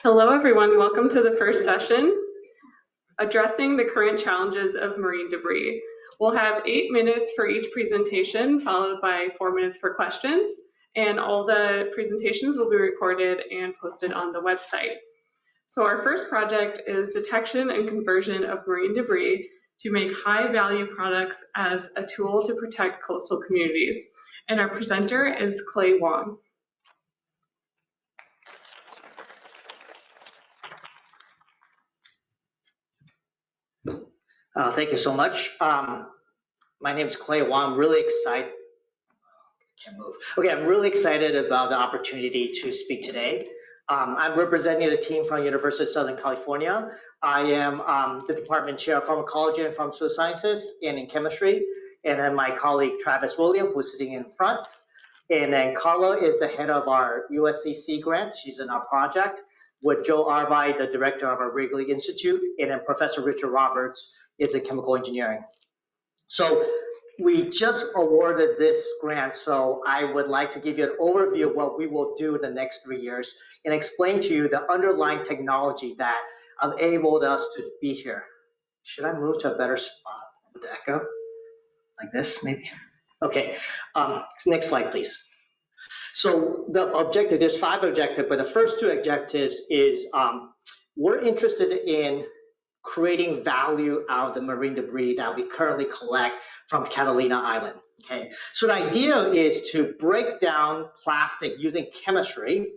Hello, everyone. Welcome to the first session, Addressing the Current Challenges of Marine Debris. We'll have 8 minutes for each presentation, followed by 4 minutes for questions, and all the presentations will be recorded and posted on the website. So our first project is detection and conversion of marine debris to make high-value products as a tool to protect coastal communities. And our presenter is Wang. Thank you so much. My name is Wang. I'm really excited. Can't move. Okay, I'm really excited about the opportunity to speak today. I'm representing the team from University of Southern California. I am the department chair of pharmacology and pharmaceutical sciences and in chemistry. And then my colleague Travis William, who's sitting in front. And then Carla is the head of our USCC grant. She's in our project. With Joe Arvai, the director of our Wrigley Institute, and then Professor Richard Roberts is in chemical engineering. So we just awarded this grant, so I would like to give you an overview of what we will do in the next 3 years and explain to you the underlying technology that enabled us to be here. Should I move to a better spot with the echo? Like this, maybe? Okay, next slide, please. So the objective, there's 5 objectives, but the first 2 objectives is we're interested in creating value out of the marine debris that we currently collect from Catalina Island. Okay, so the idea is to break down plastic using chemistry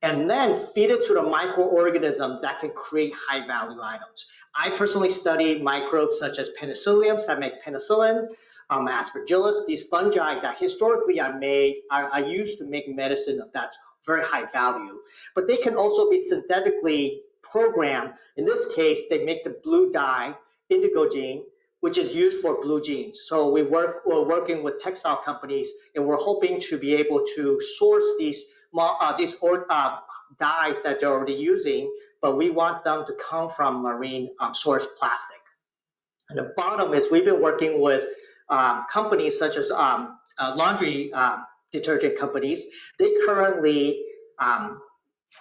and then feed it to the microorganism that can create high value items. I personally study microbes such as penicilliums that make penicillin, aspergillus, these fungi that historically I used to make medicine that's very high value, but they can also be synthetically programmed. In this case, they make the blue dye, indigo gene, which is used for blue jeans. So we're working with textile companies, and we're hoping to be able to source these dyes that they're already using, but we want them to come from marine source plastic. And the bottom is we've been working with companies such as laundry detergent companies. They currently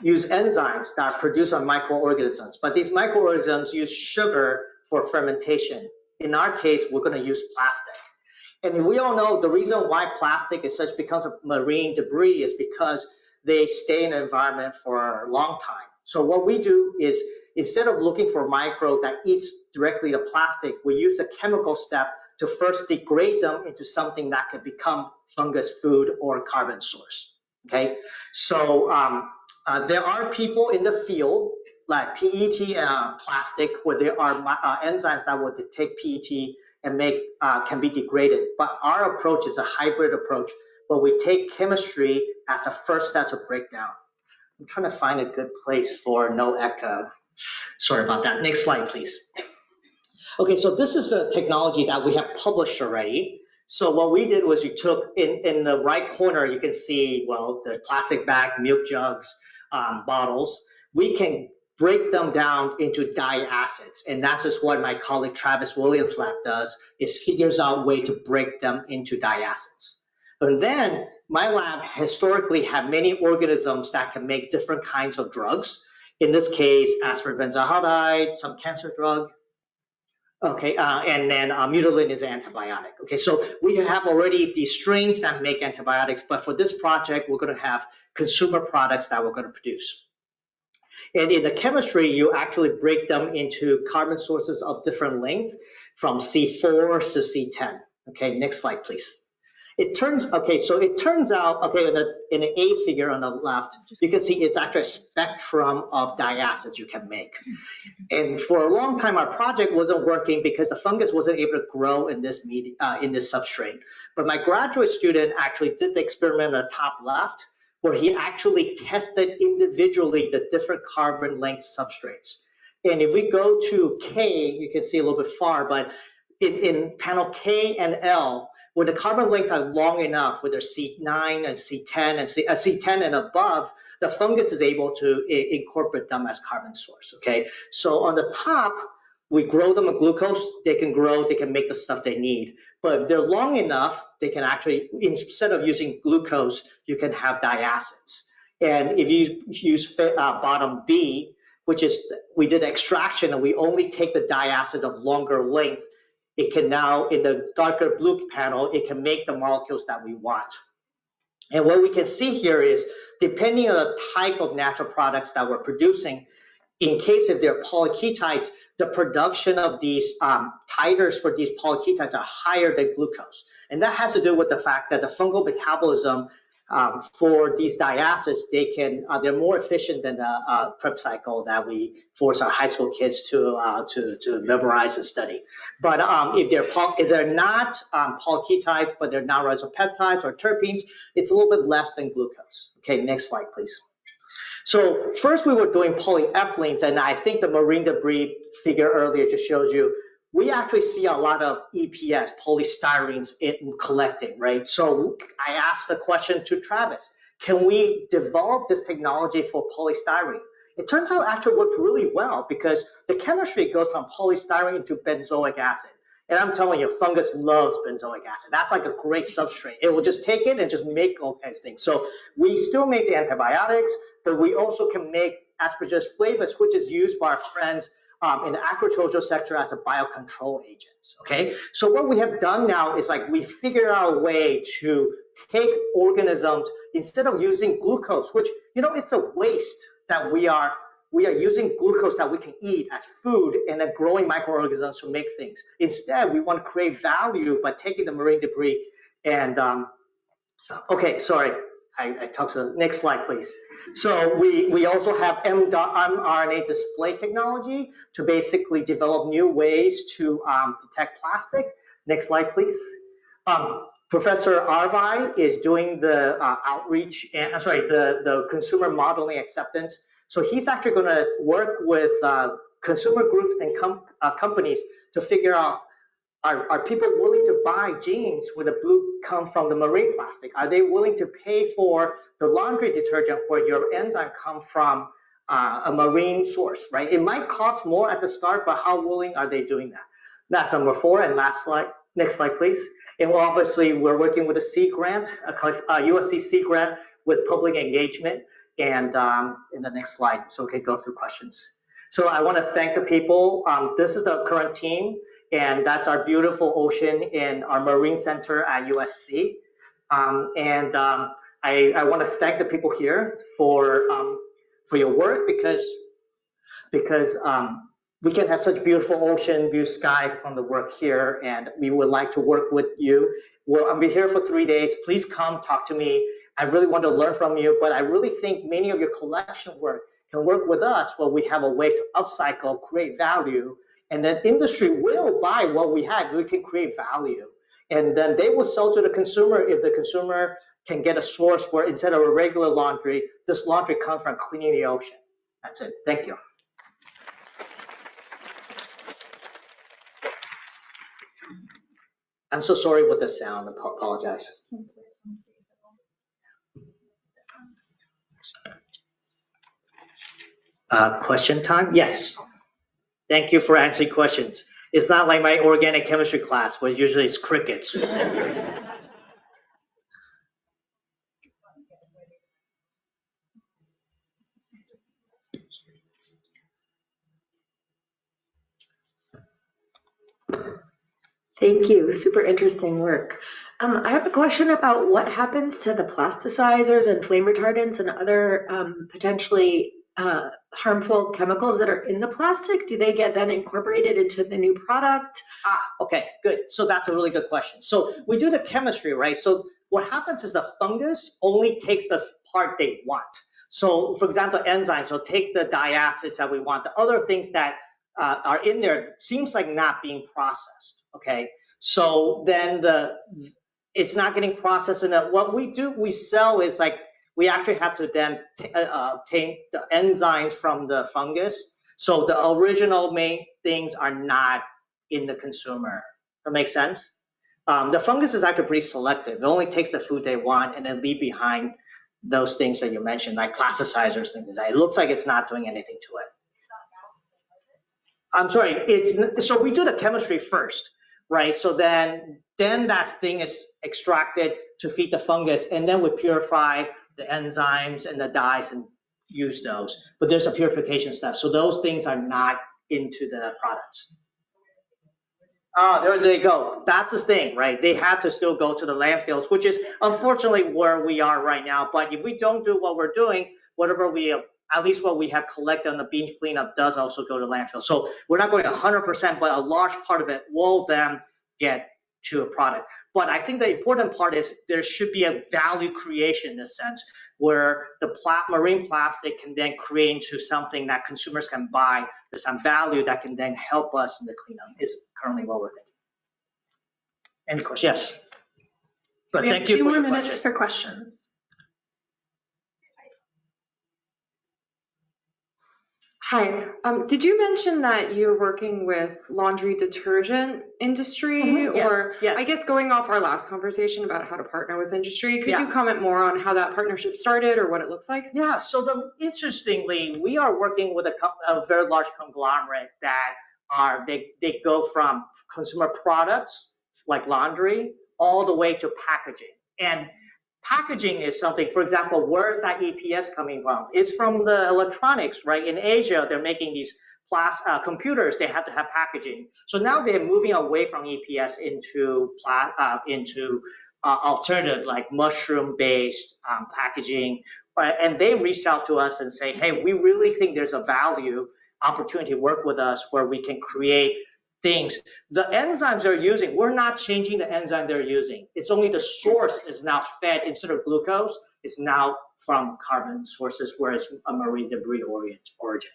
use enzymes that are produced on microorganisms, but these microorganisms use sugar for fermentation. In our case, we're going to use plastic. And we all know the reason why plastic becomes a marine debris is because they stay in the environment for a long time. So what we do is instead of looking for a microbe that eats directly the plastic, we use the chemical step to first degrade them into something that could become fungus food or carbon source. Okay, so there are people in the field like PET plastic where there are enzymes that will take PET and can be degraded. But our approach is a hybrid approach, but we take chemistry as a first step to break down. I'm trying to find a good place for no echo. Sorry about that. Next slide, please. Okay, so this is a technology that we have published already. So what we did was we took in the right corner, you can see, well, the plastic bag, milk jugs, bottles. We can break them down into dye acids. And that's just what my colleague Travis Williams' lab does, is figures out a way to break them into dye acids. And then my lab historically had many organisms that can make different kinds of drugs. In this case, aspirin-benzohalide, some cancer drug. Okay, and then Mutulin is an antibiotic. Okay, so we have already these strains that make antibiotics, but for this project, we're going to have consumer products that we're going to produce. And in the chemistry, you actually break them into carbon sources of different length from C4 to C10. Okay, next slide, please. It turns out, okay, in the A figure on the left, you can see it's actually a spectrum of dye acids you can make. And for a long time, our project wasn't working because the fungus wasn't able to grow in this substrate. But my graduate student actually did the experiment on the top left, where he actually tested individually the different carbon length substrates. And if we go to K, you can see a little bit far, but in panel K and L, when the carbon length are long enough, whether C9 and C10 and C10 and above, the fungus is able to incorporate them as carbon source. Okay, so on the top, we grow them with glucose. They can grow, they can make the stuff they need. But if they're long enough, they can actually, instead of using glucose, you can have dye acids. And if you use bottom B, which is we did extraction and we only take the diacid of longer length, it can now, in the darker blue panel, it can make the molecules that we want. And what we can see here is, depending on the type of natural products that we're producing, in case if they're polyketides, the production of these titers for these polyketides are higher than glucose. And that has to do with the fact that the fungal metabolism for these diacids, they're more efficient than the Krebs cycle that we force our high school kids to memorize and study. But if they're not polyketides, but they're non-rhizopeptides or terpenes, it's a little bit less than glucose. Okay, next slide, please. So first we were doing polyethylenes, and I think the marine debris figure earlier just shows you, we actually see a lot of EPS, polystyrenes, in collecting, right? So I asked the question to Travis, can we develop this technology for polystyrene? It turns out actually works really well because the chemistry goes from polystyrene to benzoic acid. And I'm telling you, fungus loves benzoic acid. That's like a great substrate. It will just take it and just make all kinds of things. So we still make the antibiotics, but we also can make Aspergillus flavus, which is used by our friends in the agricultural sector as a biocontrol agent. Okay, so what we have done now is like we figured out a way to take organisms instead of using glucose, which it's a waste that we are using glucose that we can eat as food and then growing microorganisms to make things. Instead, we want to create value by taking the marine debris and okay, sorry, I talked to the next slide, please. So we also have mRNA display technology to basically develop new ways to detect plastic. Next slide, please. Professor Arvai is doing the outreach and the consumer modeling acceptance. So he's actually going to work with consumer groups and companies to figure out, are people willing to buy jeans where the blue come from the marine plastic? Are they willing to pay for the laundry detergent where your enzyme come from a marine source, right? It might cost more at the start, but how willing are they doing that? That's number 4, and last slide. Next slide, please. And obviously, we're working with a C grant, a USC C grant with public engagement. And in the next slide, so we can go through questions. So I want to thank the people. This is the current team, and that's our beautiful ocean in our Marine Center at USC. I want to thank the people here for your work because we can have such beautiful ocean, blue sky from the work here, and we would like to work with you. I'll be here for 3 days. Please come talk to me. I really want to learn from you, but I really think many of your collection work can work with us where we have a way to upcycle, create value, and then industry will buy what we have. We can create value, and then they will sell to the consumer if the consumer can get a source where instead of a regular laundry, this laundry comes from cleaning the ocean. That's it. Thank you. I'm so sorry with the sound. I apologize. Question time? Yes. Thank you for answering questions. It's not like my organic chemistry class, where usually it's crickets. Thank you. Super interesting work. I have a question about what happens to the plasticizers and flame retardants and other potentially harmful chemicals that are in the plastic. Do they get then incorporated into the new product? Okay, good. So that's a really good question. So we do the chemistry, right? So what happens is the fungus only takes the part they want. So for example, enzymes will take the diacids that we want. The other things that are in there seems like not being processed. Okay, so then it's not getting processed, and what we sell is like we actually have to then obtain the enzymes from the fungus. So the original main things are not in the consumer. That makes sense? The fungus is actually pretty selective. It only takes the food they want and then leave behind those things that you mentioned, like plasticizers, things like that. It looks like it's not doing anything to it. I'm sorry, so we do the chemistry first, right? So then that thing is extracted to feed the fungus, and then we purify the enzymes and the dyes and use those. But there's a purification step. So those things are not into the products. There they go. That's the thing, right? They have to still go to the landfills, which is unfortunately where we are right now. But if we don't do what we're doing, whatever we, at least what we have collected on the beach cleanup does also go to landfill. So we're not going 100%, but a large part of it will then get to a product. But I think the important part is there should be a value creation in a sense where the marine plastic can then create into something that consumers can buy. There's some value that can then help us in the cleanup. It's currently what we're thinking. Any questions? Yes. But We have thank you 2 for more your minutes question. for questions. Hi, did you mention that you're working with laundry detergent industry? Yes, Or yes. I guess going off our last conversation about how to partner with industry, could Yeah. you comment more on how that partnership started or what it looks like? Yeah, so interestingly, we are working with a very large conglomerate that they go from consumer products like laundry all the way to packaging. And packaging is something, for example, where is that EPS coming from? It's from the electronics, right? In Asia, they're making these computers, they have to have packaging. So now they're moving away from EPS into alternative like mushroom-based packaging. And they reached out to us and say, hey, we really think there's a value opportunity to work with us where we can create things. The enzymes they're using, we're not changing the enzyme they're using. It's only the source is now fed, instead of glucose, it's now from carbon sources where it's a marine debris origin.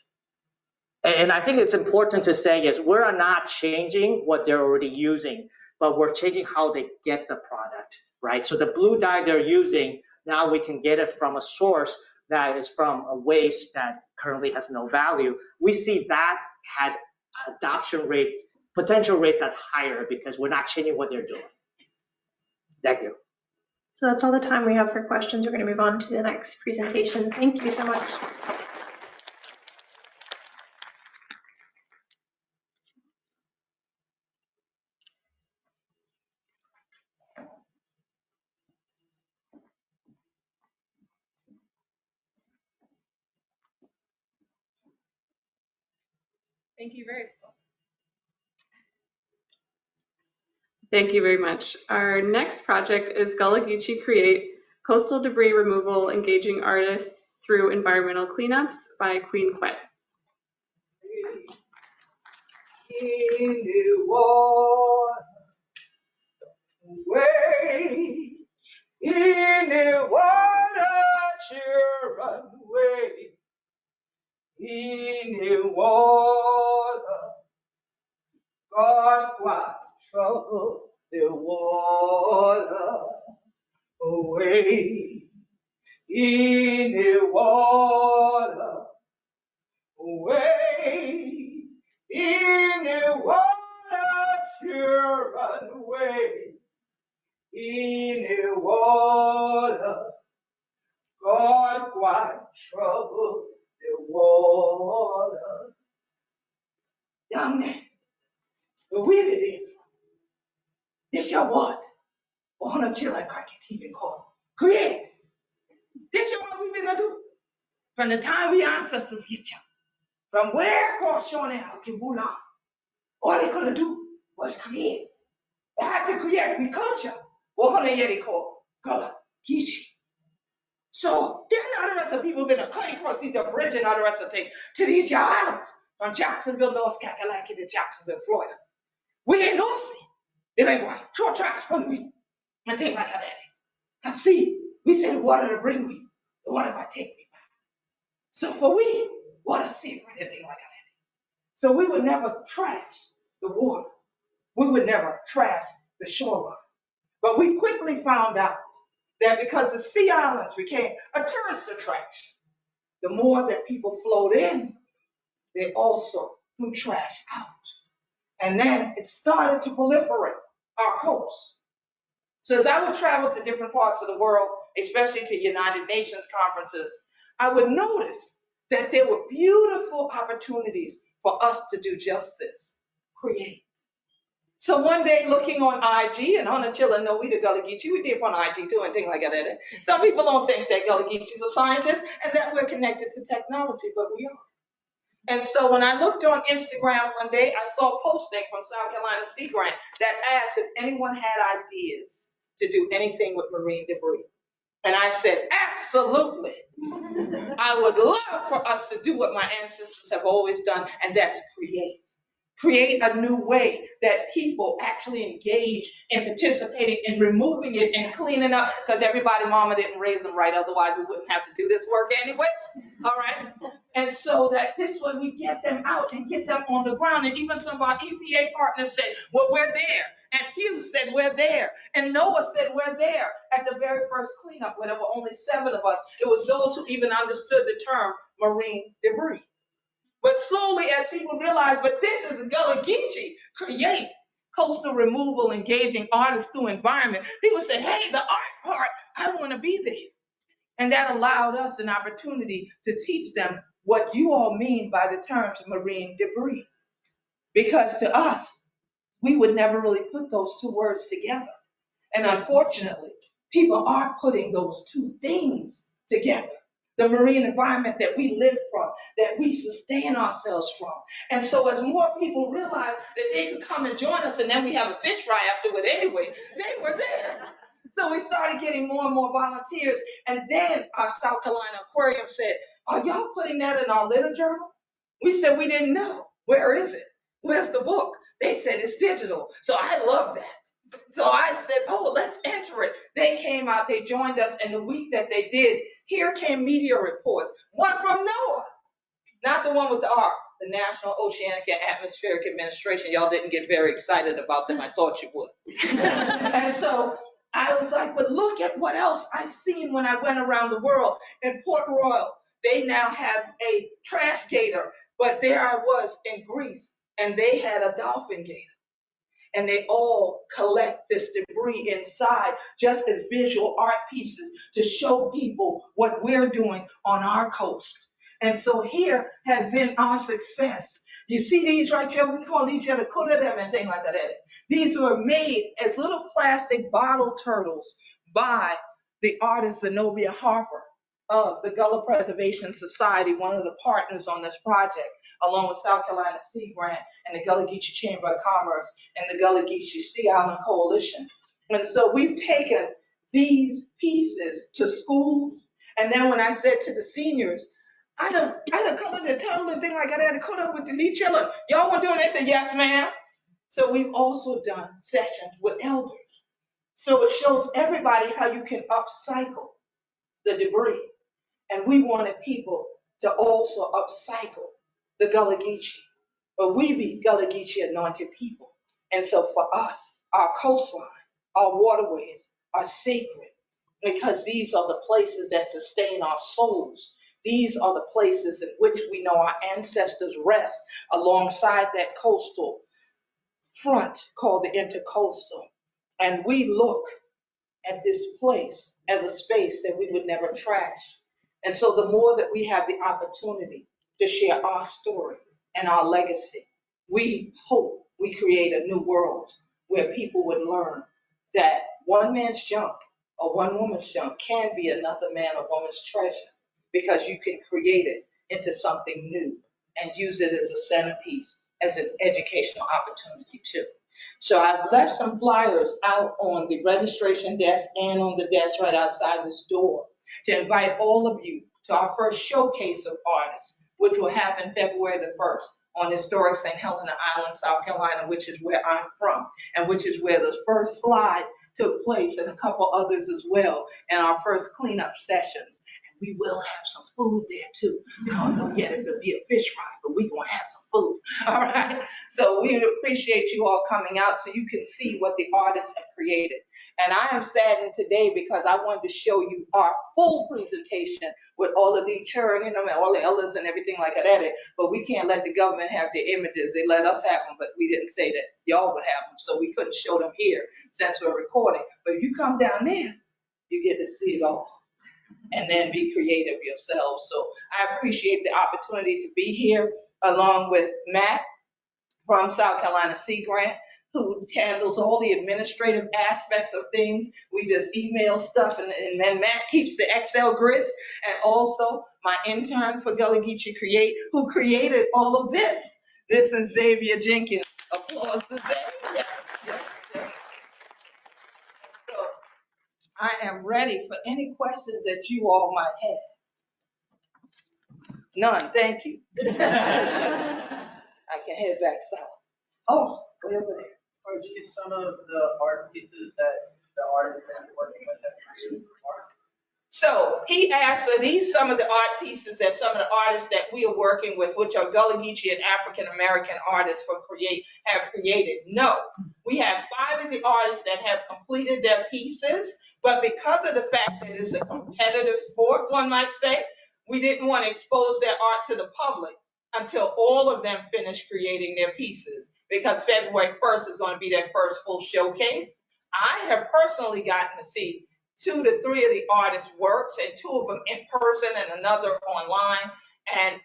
And I think it's important to say is we're not changing what they're already using, but we're changing how they get the product, right? So the blue dye they're using, now we can get it from a source that is from a waste that currently has no value. We see that has adoption rates, potential rates that's higher because we're not changing what they're doing. Thank you. So that's all the time we have for questions. We're going to move on to the next presentation. Thank you so much. Thank you very much. Our next project is Gullah Geechee Create, Coastal Debris Removal Engaging Artists Through Environmental Cleanups by Queen Quet. In the water, way, in the water, children, way, in the water, God watch trouble the water away, in the water, way, in the water, children, way, in the water, God watch trouble the water. Young man, but where did it from? This your what? 100 children crack your teeth and call. Create. This is what we've been to do. From the time we ancestors get you. From where across Shawnee and Gullah, all they could do was create. They had to create. We culture. 100 years they call Gullah, Geechee. So then the rest of people been coming across these bridge and all the rest of things to these islands from Jacksonville, North Carolina to Jacksonville, Florida. We ain't no see. They been going throw trash from me and things like that. Cause see, we say the water to bring me, the water might take me back. So for we, water sacred and things like that. So we would never trash the water. We would never trash the shoreline. But we quickly found out that because the sea islands became a tourist attraction, the more that people flowed in, they also threw trash out. And then it started to proliferate our coast. So as I would travel to different parts of the world, especially to United Nations conferences, I would notice that there were beautiful opportunities for us to do justice, create. So one day looking on IG, and on Chilla, no, we the Gullah Geechee, we did on IG too and things like that. Some people don't think that Gullah Geechee is a scientist and that we're connected to technology, but we are. And so when I looked on Instagram one day, I saw a posting from South Carolina Sea Grant that asked if anyone had ideas to do anything with marine debris. And I said, absolutely. I would love for us to do what my ancestors have always done, and that's create a new way that people actually engage in participating in removing it and cleaning up, because everybody mama didn't raise them right, otherwise we wouldn't have to do this work anyway. All right. And so that this way we get them out and get them on the ground. And even some of our EPA partners said, well, we're there. And Hugh said, we're there. And Noah said, we're there at the very first cleanup where there were only 7 of us. It was those who even understood the term marine debris. But slowly, as people realize, but this is Gullah Geechee, create coastal removal, engaging artists through environment. People said, hey, the art part, I want to be there. And that allowed us an opportunity to teach them what you all mean by the terms marine debris. Because to us, we would never really put those 2 words together. And unfortunately, people are putting those 2 things together. The marine environment that we live from, that we sustain ourselves from. And so as more people realize that they could come and join us, and then we have a fish fry afterward anyway, they were there. So we started getting more and more volunteers. And then our South Carolina Aquarium said, are y'all putting that in our litter journal? We said, we didn't know. Where is it? Where's the book? They said it's digital. So I love that. So I said, oh, let's enter it. They came out, they joined us, and the week that they did, here came media reports. One from NOAA, not the one with the R, the National Oceanic and Atmospheric Administration. Y'all didn't get very excited about them. I thought you would. And so I was like, but look at what else I seen when I went around the world. In Port Royal, they now have a trash gator, but there I was in Greece, and they had a dolphin gator. And they all collect this debris inside just as visual art pieces to show people what we're doing on our coast. And so here has been our success. You see these right here? We call these here the them and things like that. These were made as little plastic bottle turtles by the artist Zenobia Harper of the Gullah Preservation Society, one of the partners on this project, along with South Carolina Sea Grant and the Gullah Geechee Chamber of Commerce and the Gullah Geechee Sea Island Coalition. And so we've taken these pieces to schools. And then when I said to the seniors, I done colored the turtle and thing like that, I had to cut up with the lead chiller. Y'all want to do it? They said, yes, ma'am. So we've also done sessions with elders. So it shows everybody how you can upcycle the debris. And we wanted people to also upcycle the Gullah Geechee. But we be Gullah Geechee anointed people. And so for us, our coastline, our waterways are sacred because these are the places that sustain our souls. These are the places in which we know our ancestors rest alongside that coastal front called the intercoastal. And we look at this place as a space that we would never trash. And so the more that we have the opportunity to share our story and our legacy, we hope we create a new world where people would learn that one man's junk or one woman's junk can be another man or woman's treasure, because you can create it into something new and use it as a centerpiece, as an educational opportunity too. So I've left some flyers out on the registration desk and on the desk right outside this door to invite all of you to our first showcase of artists, which will happen February the 1st on historic St. Helena Island, South Carolina, which is where I'm from, and which is where the first slide took place, and a couple others as well, and our first cleanup sessions. We will have some food there too. I don't know yet if it'll be a fish fry, but we're gonna have some food. All right. So we appreciate you all coming out so you can see what the artists have created. And I am saddened today because I wanted to show you our full presentation with all of the children, and all the elders and everything like that. But we can't let the government have the images. They let us have them, but we didn't say that y'all would have them. So we couldn't show them here since we're recording. But if you come down there, you get to see it all. And then be creative yourselves. So I appreciate the opportunity to be here along with Matt from South Carolina Sea Grant, who handles all the administrative aspects of things. We just email stuff, and then Matt keeps the Excel grids. And also my intern for Gullah Geechee Create, who created all of this. This is Xavier Jenkins. Applause to Xavier. Yes, yes, yes. So I am ready for any questions that you all might have. None, thank you. I can head back south. Oh, way over there. Are these some of the art pieces that the artists are working with that produce art? So he asked, are these some of the art pieces that some of the artists that we are working with, which are Gullah Geechee and African American artists have created? No, we have 5 of the artists that have completed their pieces, but because of the fact that it's a competitive sport, one might say, we didn't want to expose their art to the public until all of them finish creating their pieces, because February 1st is going to be their first full showcase. I have personally gotten to see 2 to 3 of the artists' works, and 2 of them in person and another online, and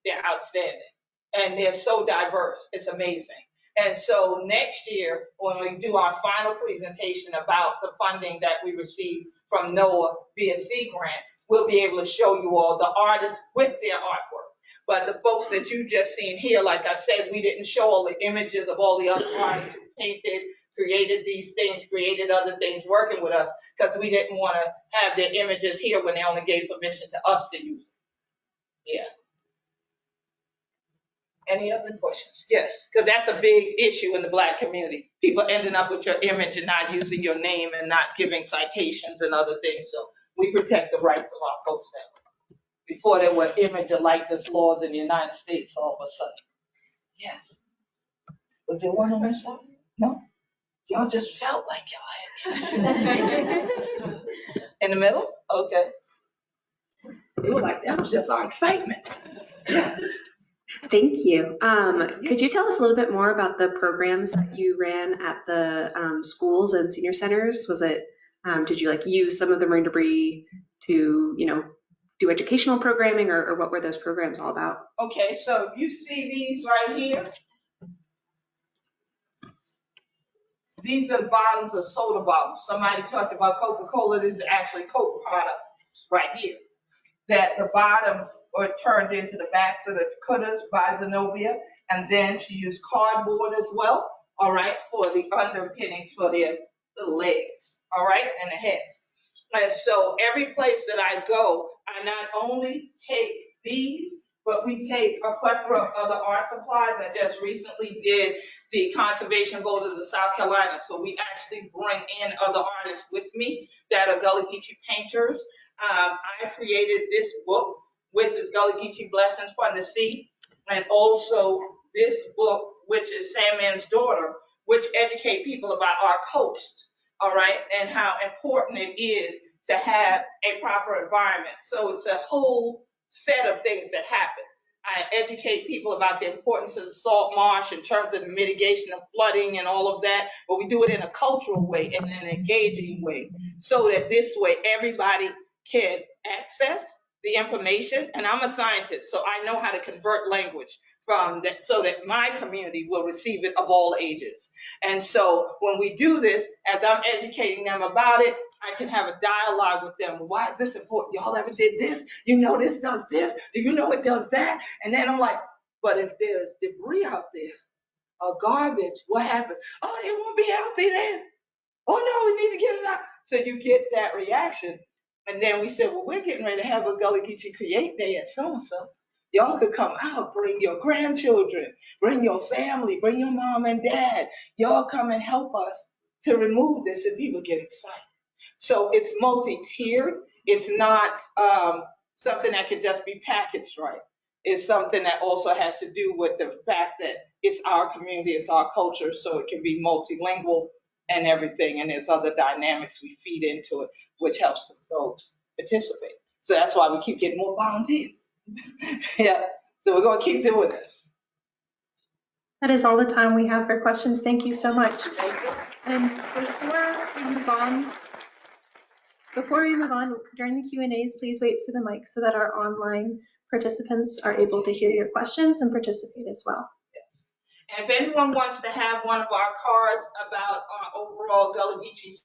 they're outstanding. And they're so diverse, it's amazing. And so next year, when we do our final presentation about the funding that we received from NOAA BSC grant, we'll be able to show you all the artists with their artwork. But the folks that you just seen here, like I said, we didn't show all the images of all the other artists who painted, created these things, created other things working with us, because we didn't want to have their images here when they only gave permission to us to use it. Yeah. Any other questions? Yes, because that's a big issue in the Black community. People ending up with your image and not using your name and not giving citations and other things. So we protect the rights of our folks that way. Before there were image and likeness laws in the United States all of a sudden. Yes. Was there one on this side? No? Y'all just felt like y'all had in the middle? Okay. They were like, that was just our excitement. Yeah. Thank you. Could you tell us a little bit more about the programs that you ran at the schools and senior centers? Was it, did you like use some of the marine debris to, do educational programming, or what were those programs all about? Okay, so you see these right here. These are the bottoms of soda bottles. Somebody talked about Coca-Cola. This is actually Coke product right here. That the bottoms were turned into the backs of the cutters by Zenobia, and then she used cardboard as well, all right, for the underpinnings for their legs, all right, and the heads. And so every place that I go, I not only take these, but we take a plethora of other art supplies. I just recently did the Conservation Voters of South Carolina, so we actually bring in other artists with me that are Gullah Geechee painters. I created this book, which is Gullah Geechee Blessings from the Sea, and also this book, which is Sandman's Daughter, which educate people about our coast, all right, and how important it is to have a proper environment. So it's a whole set of things that happen. I educate people about the importance of the salt marsh in terms of the mitigation of flooding and all of that, but we do it in a cultural way and an engaging way, so that this way everybody can access the information. And I'm a scientist, so I know how to convert language from that, so that my community will receive it of all ages. And so when we do this, as I'm educating them about it, I can have a dialogue with them. Why is this important? Y'all ever did this? You know this does this? Do you know it does that? And then I'm like, but if there's debris out there or garbage, what happened? Oh, it won't be healthy then. Oh no, we need to get it out. So you get that reaction. And then we said, well, we're getting ready to have a Gullah Geechee Create Day at so-and-so. Y'all could come out, bring your grandchildren, bring your family, bring your mom and dad. Y'all come and help us to remove this, and people get excited. So it's multi-tiered. It's not something that can just be packaged right. It's something that also has to do with the fact that it's our community, it's our culture, so it can be multilingual and everything. And there's other dynamics we feed into it, which helps the folks participate. So that's why we keep getting more volunteers. Yeah, so we're going to keep doing this. That is all the time we have for questions. Thank you so much. And before we move on, during the Q&As, please wait for the mic so that our online participants are able to hear your questions and participate as well. Yes. And if anyone wants to have one of our cards about our overall Gullah Geechee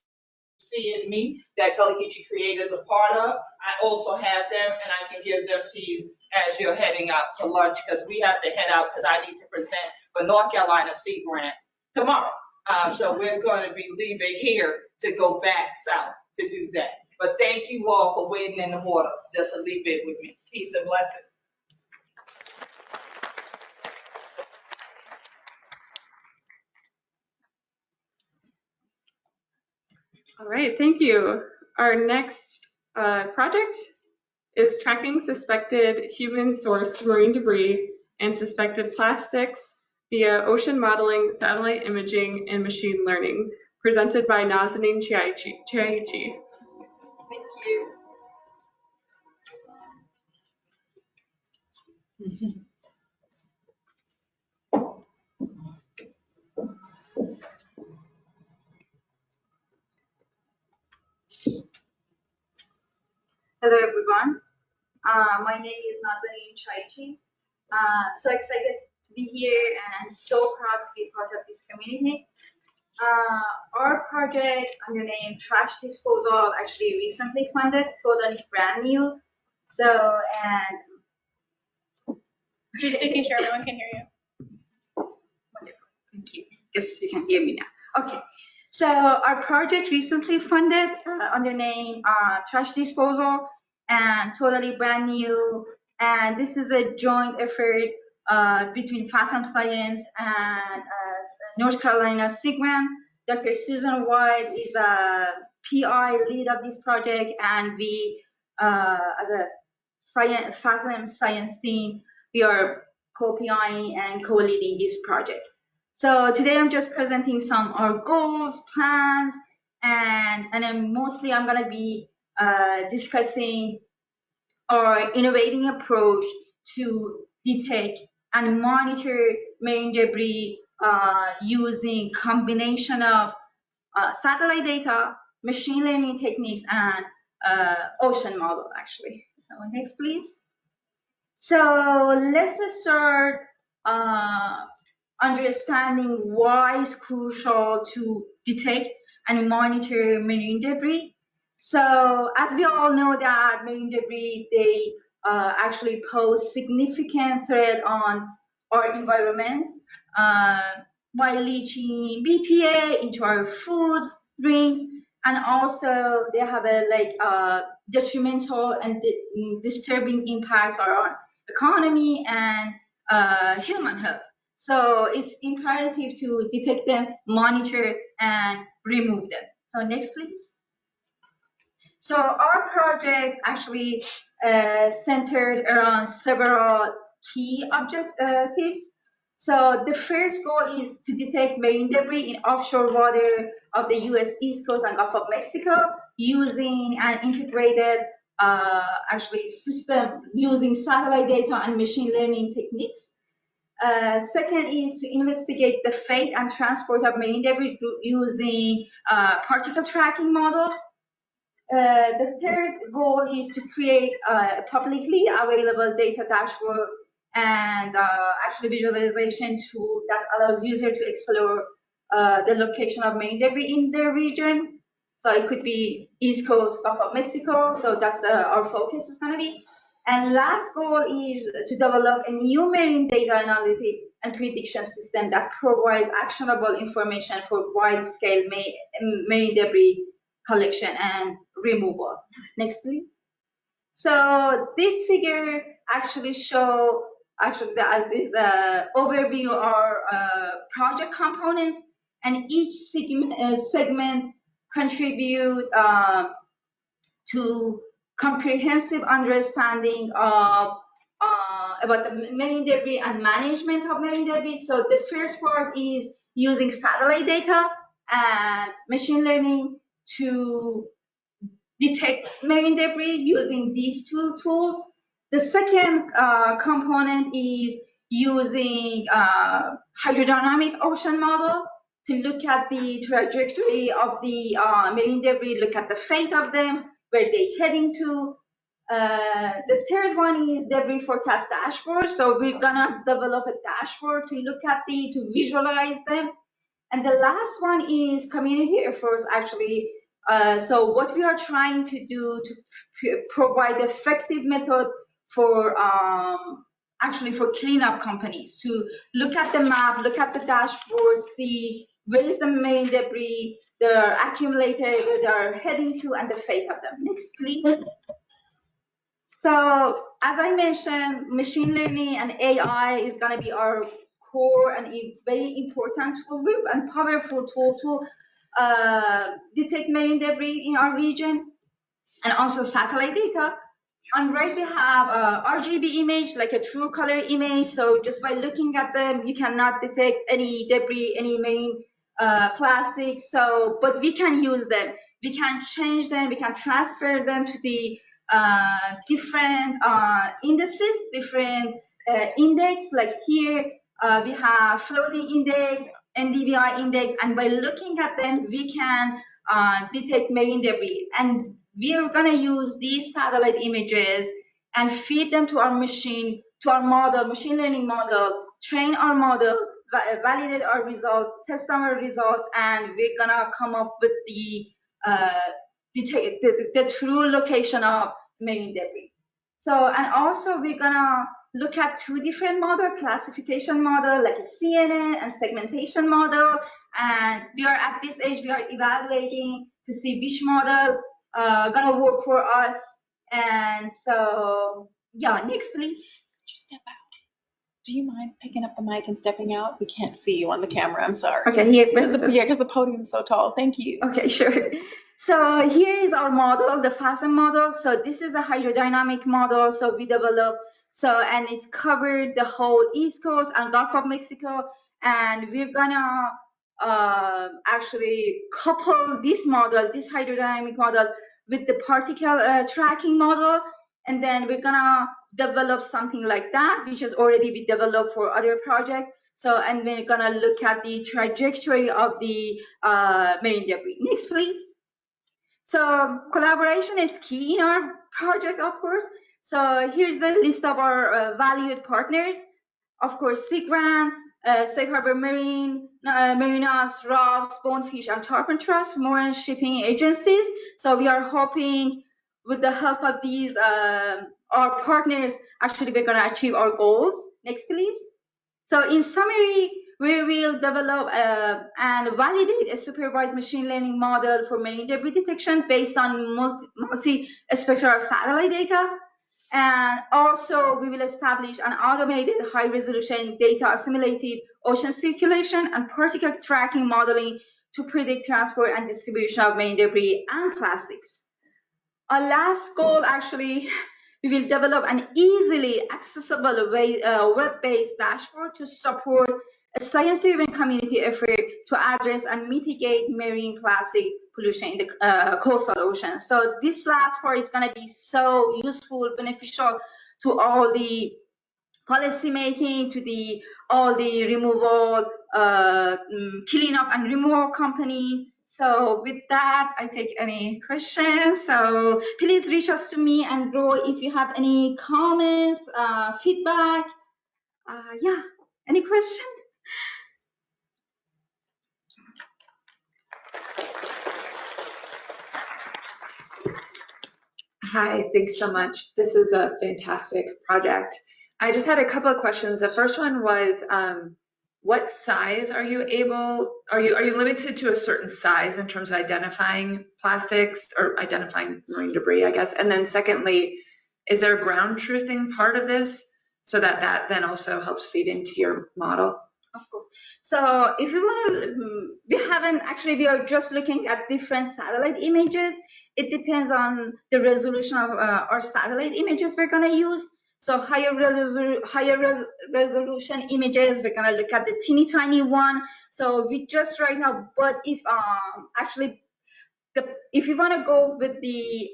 Sea and me that Gullah Geechee Creators are part of, I also have them, and I can give them to you as you're heading out to lunch, because we have to head out because I need to present for North Carolina Sea Grant tomorrow. So we're going to be leaving here to go back south to do that. But thank you all for wading in the water just a little bit with me. Peace and blessings. All right, thank you. Our next project is tracking suspected human-sourced marine debris and suspected plastics via ocean modeling, satellite imaging, and machine learning, presented by Nazanin Chaichitehrani. Thank you. Hello everyone, my name is Nazanin Chaichitehrani. So excited to be here, and I'm so proud to be part of this community. Our project under the name Trash Disposal actually recently funded, totally brand new. So, and Just making sure everyone can hear you. wonderful, thank you. Yes, you can hear me now. Okay. So our project recently funded under the name Trash Disposal, and totally brand new. And this is a joint effort between Fathom Science and North Carolina Sea Grant. Dr. Susan White is a PI lead of this project, and we, as a Fathom Science team, we are co-PIing and co-leading this project. So today I'm just presenting some of our goals, plans, and then mostly I'm gonna be discussing our innovating approach to detect and monitor marine debris using combination of satellite data, machine learning techniques, and ocean model actually. So next please. So let's start understanding why it's crucial to detect and monitor marine debris. So as we all know that marine debris, they actually pose significant threat on our environment by leaching BPA into our foods, drinks, and also they have a detrimental and disturbing impacts on our economy and human health. So it's imperative to detect them, monitor, and remove them. So next, please. So our project actually centered around several key objectives. So the first goal is to detect marine debris in offshore water of the U.S. East Coast and Gulf of Mexico using an integrated system using satellite data and machine learning techniques. Second is to investigate the fate and transport of marine debris using particle tracking model. The third goal is to create a publicly available data dashboard and visualization tool that allows users to explore the location of marine debris in their region. So it could be East Coast, Gulf of Mexico. So that's our focus is going to be. And last goal is to develop a new marine data analytic and prediction system that provides actionable information for wide-scale marine debris collection and removal. Next, please. So this figure actually shows the overview of our project components, and each segment contribute to comprehensive understanding of about the marine debris and management of marine debris. So the first part is using satellite data and machine learning to detect marine debris using these two tools. The second component is using hydrodynamic ocean model to look at the trajectory of the marine debris, look at the fate of them, where they're heading to. The third one is debris forecast dashboard. So we're gonna develop a dashboard to look at to visualize them. And the last one is community efforts, actually. So what we are trying to do to provide effective method for actually for cleanup companies to look at the map, look at the dashboard, see where is the main debris that are accumulated, where they are heading to, and the fate of them. Next, please. So as I mentioned, machine learning and AI is going to be our core and a very important tool and powerful tool to detect marine debris in our region, and also satellite data. On right, we have RGB image, like a true color image. So just by looking at them, you cannot detect any debris, any marine plastics. So, but we can use them. We can change them. We can transfer them to the different indices, different index. Like here, we have floating index, NDVI index, and by looking at them, we can detect marine debris. And we are going to use these satellite images and feed them to our machine, to our model, machine learning model, train our model, validate our results, test our results, and we're going to come up with the true location of marine debris. So, and also we're going to look at two different models, classification model, like a CNN and segmentation model. And we are at this age, we are evaluating to see which model gonna work for us. And so, yeah, next please. Could you step out? Do you mind picking up the mic and stepping out? We can't see you on the camera, I'm sorry. Okay, here. Because the podium's so tall, thank you. Okay, sure. So here is our model, the FASM model. So this is a hydrodynamic model. So we developed, and it's covered the whole East Coast and Gulf of Mexico. And we're gonna actually couple this model, this hydrodynamic model, with the particle tracking model. And then we're gonna develop something like that, which is already been developed for other projects. So, and we're gonna look at the trajectory of the marine debris. Next, please. So collaboration is key in our project, of course. So here's the list of our valued partners. Of course, SIGRAN, Safe Harbor Marine, Marinas, Rafts, Bonefish, and Tarpon Trust, more shipping agencies. So we are hoping with the help of these, our partners, actually we're gonna achieve our goals. Next, please. So in summary, we will develop and validate a supervised machine learning model for marine debris detection based on multi-spectral satellite data. And also we will establish an automated high-resolution data assimilative ocean circulation and particle tracking modeling to predict transport and distribution of marine debris and plastics. Our last goal, actually, we will develop an easily accessible web-based dashboard to support a science-driven community effort to address and mitigate marine plastic pollution in the coastal ocean. So this last part is going to be so useful, beneficial to all the policy making, to all the removal, cleanup and removal companies. So with that, I take any questions. So please reach out to me and Roy if you have any comments, feedback. Yeah, any question? Hi, thanks so much. This is a fantastic project. I just had a couple of questions. The first one was, what size are you limited to a certain size in terms of identifying plastics or identifying marine debris, I guess? And then secondly, is there a ground truthing part of this so that then also helps feed into your model? Of course. So if you want to, we are just looking at different satellite images. It depends on the resolution of our satellite images we're going to use. So higher resolution images, we're going to look at the teeny tiny one. So we just right now, but if if you want to go with the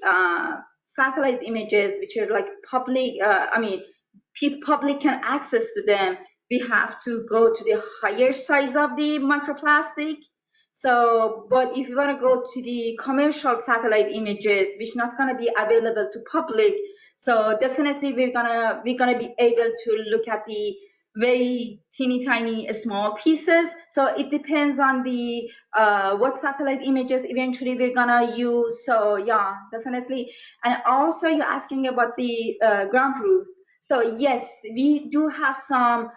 satellite images, which are like public, public can access to them, we have to go to the higher size of the microplastic. So, but if you want to go to the commercial satellite images, which not going to be available to public, So definitely we're gonna be able to look at the very teeny tiny small pieces. So it depends on the what satellite images eventually we're gonna use. So yeah, definitely. And also you're asking about the ground truth. So yes, we do have some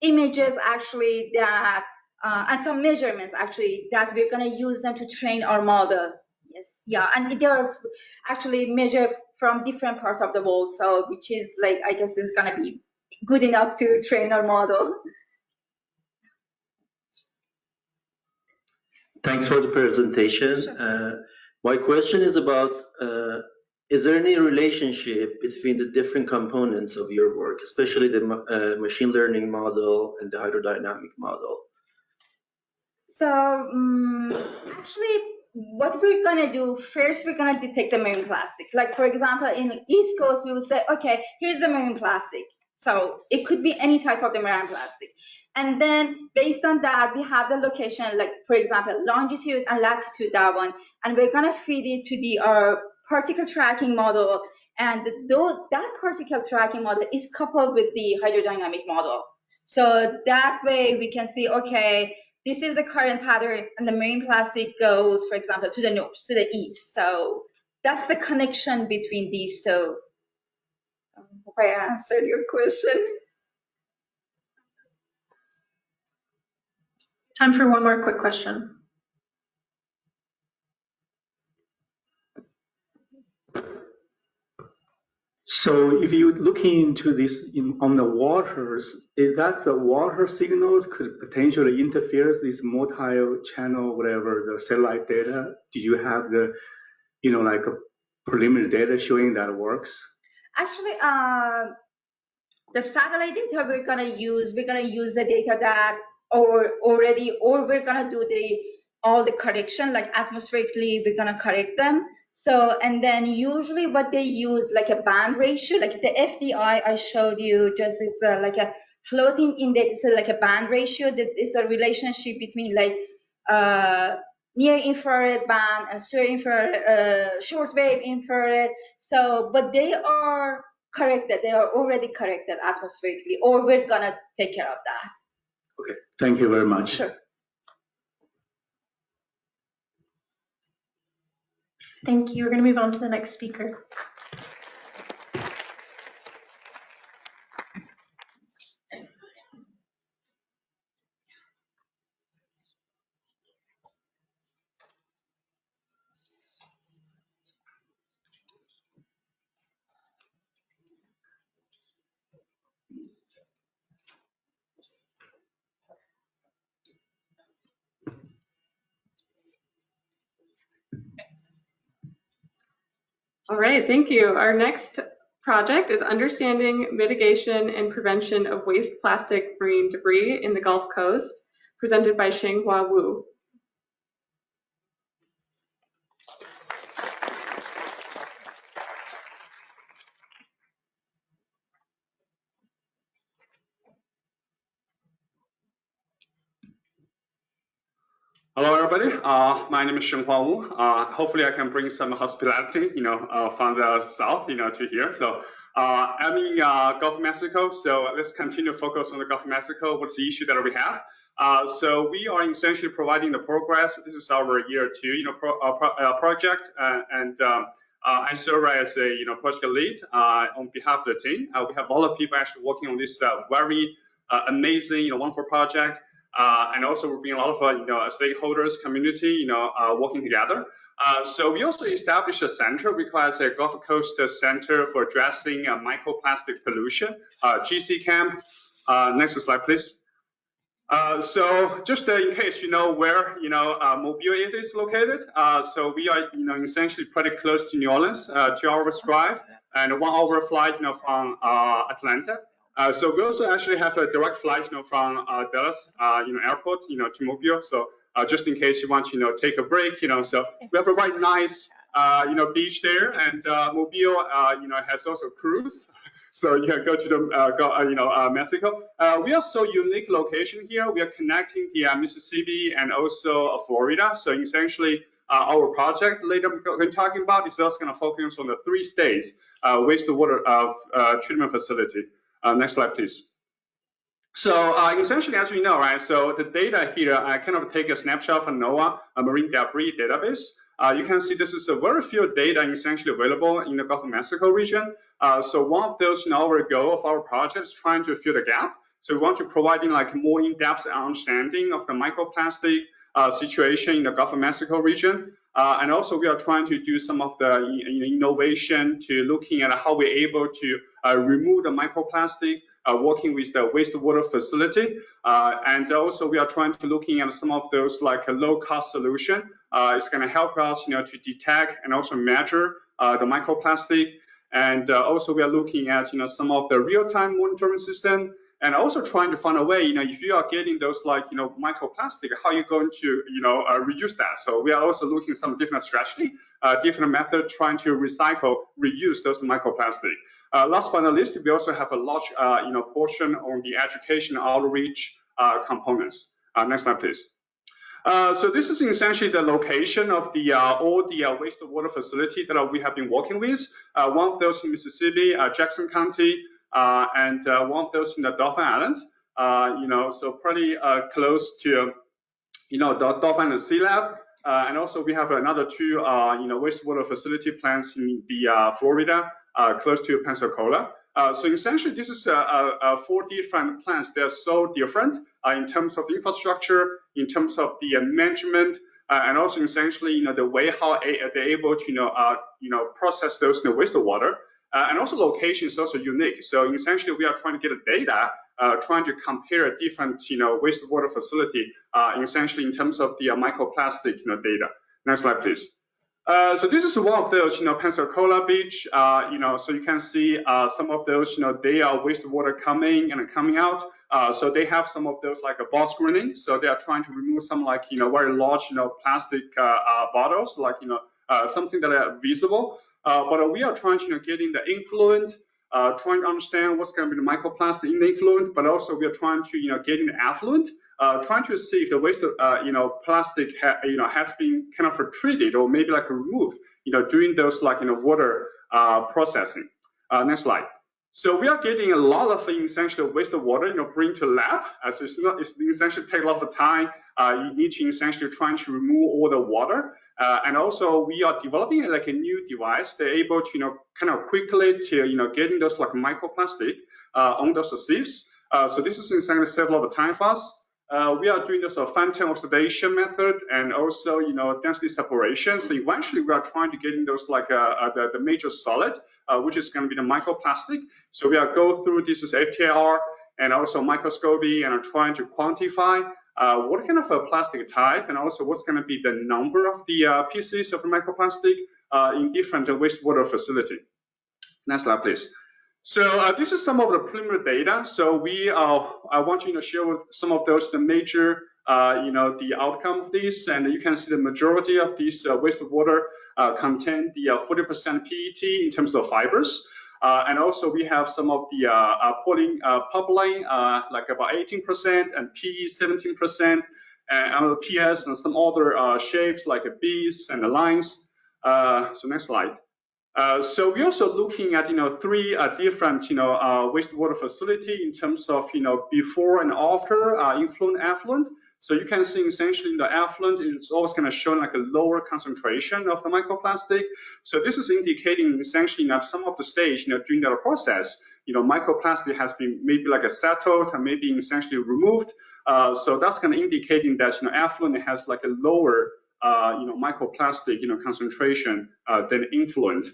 images actually that and some measurements actually that we're gonna use them to train our model. Yes, yeah, and they're actually measured from different parts of the world, so which is like, I guess is gonna be good enough to train our model. Thanks for the presentation. My question is about, is there any relationship between the different components of your work, especially the machine learning model and the hydrodynamic model? So actually, what we're gonna do first, we're gonna detect the marine plastic. Like for example, in the East Coast, we will say, okay, here's the marine plastic. So it could be any type of the marine plastic. And then based on that, we have the location, like for example, longitude and latitude, that one. And we're gonna feed it to the particle tracking model. And that particle tracking model is coupled with the hydrodynamic model. So that way we can see, okay, this is the current pattern, and the marine plastic goes, for example, to the north, to the east. So that's the connection between these. So I hope I answered your question. Time for one more quick question. So if you look into this on the waters, is that the water signals could potentially interfere with this multi-channel, whatever, the satellite data? Do you have the, like a preliminary data showing that works? Actually, the satellite data we're gonna use the data that we're gonna do all the correction, like atmospherically, we're gonna correct them. So, and then usually what they use, like a band ratio, like the FDI I showed you, just is like a floating index, like a band ratio that is a relationship between like near infrared band and shortwave infrared. So, but they are corrected. They are already corrected atmospherically, or we're gonna take care of that. Okay, thank you very much. Sure. Thank you. We're going to move on to the next speaker. All right, thank you. Our next project is Understanding Mitigation and Prevention of Waste Plastic Marine Debris in the Gulf Coast, presented by Shenghua Wu. Hello, everybody. My name is Shenghua Wu. Hopefully, I can bring some hospitality, from the south, to here. So I'm in Gulf of Mexico. So let's continue to focus on the Gulf of Mexico. What's the issue that we have? So we are essentially providing the progress. This is our year 2, project, and I serve as a project lead on behalf of the team. We have a lot of people actually working on this very amazing, wonderful project. And also we're bringing a lot of stakeholders, community, working together. So we also established a center we call it a Gulf Coast Center for Addressing Microplastic Pollution, GC Camp. Next slide, please. So just in case you know where Mobile it is located, so we are essentially pretty close to New Orleans, 2 hours drive and 1 hour flight from Atlanta. So we also actually have a direct flight, from Dallas, airport, to Mobile. So just in case you want to take a break, so we have a very nice, beach there, and Mobile, has also cruise. So you can go to the, Mexico. We are so unique location here. We are connecting the Mississippi and also Florida. So essentially, our project later we're talking about is also going to focus on the 3 states. wastewater treatment facility. Next slide, please. So essentially, as we know, right, so the data here, I kind of take a snapshot from NOAA, a marine debris database. You can see this is a very few data essentially available in the Gulf of Mexico region. So one of those, our goal of our project is trying to fill the gap. So we want to provide like more in-depth understanding of the microplastic situation in the Gulf of Mexico region. And also we are trying to do some of the innovation to looking at how we're able to remove the microplastic, working with the wastewater facility. And also we are trying to looking at some of those like a low-cost solution. It's going to help us, to detect and also measure the microplastic. And also we are looking at, some of the real-time monitoring system, and also trying to find a way, if you are getting those like, microplastic, how are you going to, reuse that? So we are also looking at some different strategy, different method, trying to recycle, reuse those microplastic. Last but not least, we also have a large, portion on the education outreach components. Next slide, please. So this is essentially the location of the all the wastewater facility that we have been working with. One of those in Mississippi, Jackson County, and one of those in the Dauphin Island. So pretty close to, the Dauphin and Sea Lab. And also we have another two, wastewater facility plants in the Florida, close to Pensacola. So essentially, this is 4 different plants. They're so different in terms of infrastructure, in terms of the management, and also essentially, the way how they're able to, process those wastewater. And also location is also unique. So essentially, we are trying to get the data, trying to compare different, wastewater facility, essentially in terms of the microplastic, data. Next slide, please. So this is one of those, Pensacola Beach, so you can see some of those, they are wastewater coming and coming out. So they have some of those like a ball screening. So they are trying to remove some like, very large, plastic bottles, like, something that are visible. But we are trying to get in the influent, trying to understand what's going to be the microplastic in the influent, but also we are trying to, get in the affluent. Trying to see if the waste, plastic, has been kind of treated or maybe like removed, during those like, water processing. Next slide. So we are getting a lot of essentially wastewater, bring to lab, as it's essentially take a lot of time. You need to essentially trying to remove all the water. And also we are developing like a new device. They're able to, kind of quickly to, getting those like microplastic on those sieves. So this is essentially save a lot of time for us. We are doing this phantom oxidation method and also, density separation. So eventually we are trying to get in those like the major solid, which is going to be the microplastic. So we are go through this is FTIR and also microscopy and are trying to quantify what kind of a plastic type and also what's going to be the number of the pieces of the microplastic in different wastewater facility. Next slide, please. So this is some of the preliminary data. So I want to share with some of those the major, the outcome of this, and you can see the majority of these wastewater contain the 40% PET in terms of fibers, and also we have some of the propylene, like about 18%, and PE 17%, and PS and some other shapes like bees and the lines. So next slide. So we're also looking at 3 different wastewater facility in terms of before and after influent effluent. So you can see essentially in the effluent it's always going to show like a lower concentration of the microplastic. So this is indicating essentially that some of the stage during that process microplastic has been maybe like a settled and maybe essentially removed. So that's going to indicating that effluent has like a lower microplastic concentration than influent.